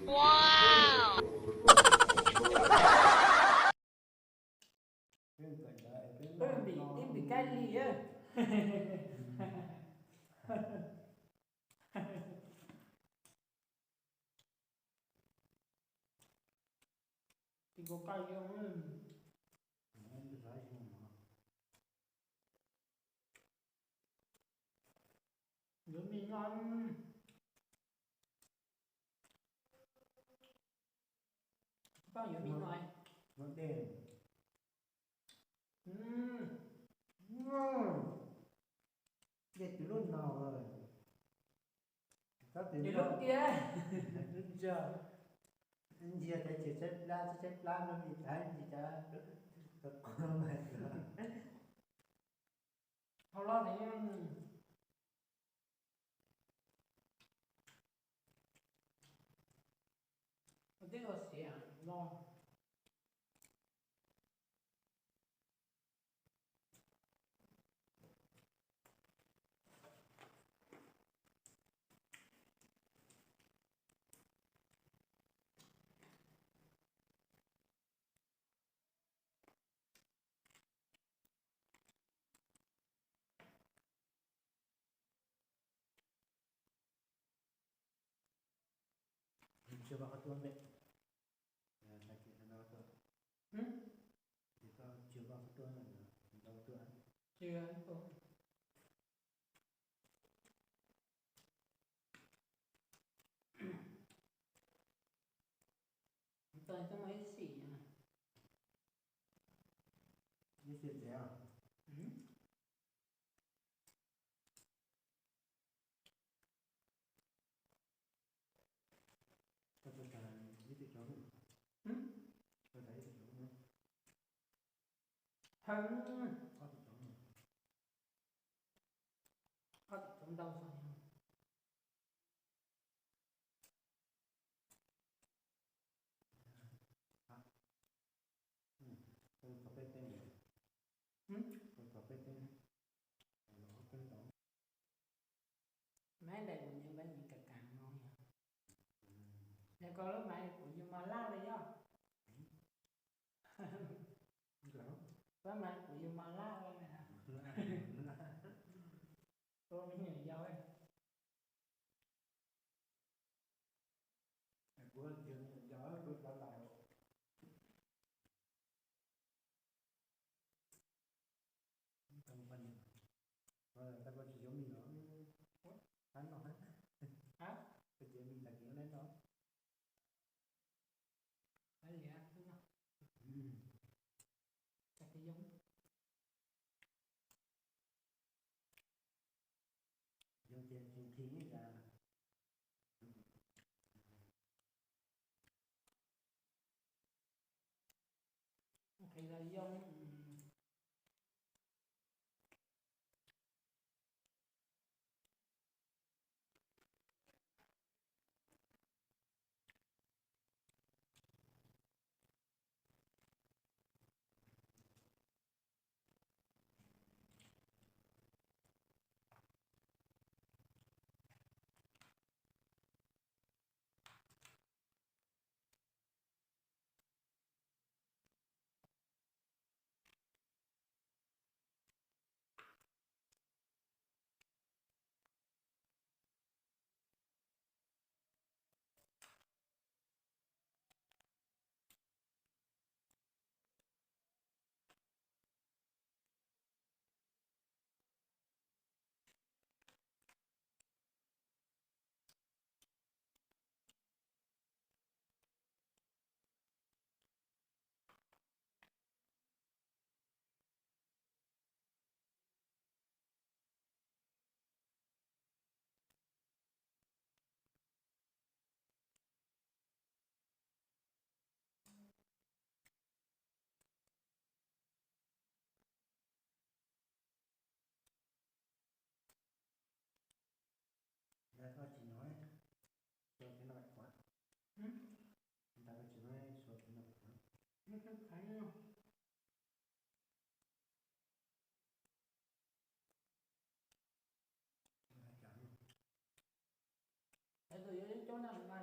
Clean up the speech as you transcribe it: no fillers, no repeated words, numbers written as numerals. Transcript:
Wow. Em bị cay gì á. Thì có cay không? Nhớ mình ngon. Bao nhiêu mình nói? Nó đen. Biết từ lúc nào rồi? Các Từ từ lúc kia. lúc giờ. Anh giờ thấy chỉ chết la nó bị thái gì cả. Thật quá mệt rồi. Họ lo thấy cái họ sẽ lo. Chưa bao tuần đấy. Sakit sana tu. Kita chưa bao tuần rồi. Bao tuần. Chưa. Tôi có mấy xỉ à? Như thế thế à? Tôi thấy như thế chỗ nữa. Tôi thấy chỗ nữa. Không. Có chỗ nữa. Có trong đâu rồi? Tôi có biết tên gì? Tôi có biết tên. Nó tên đó. Mấy đây cũng như mấy những cái càng ngon nhỉ. Để có lúc này cũng như mà la đấy nhá. Với mày cũng như mà la đây nè. Tôi mới nhảy dao ấy. Của trường giỏi tôi đã lại. Trong phần. Rồi ta có chỉ giống mình nó. Hắn nó hết. Hả? Cái chuyện mình là kiểu đấy đó. Đấy gì á? Đúng không? Chắc cái giống. Giống trên trên thi ấy là. Thì là giống. Người ta chỉ nói cho cái loại quá. Người ta chỉ nói cho cái loại quá. Nó không phải đâu. Người ta Donald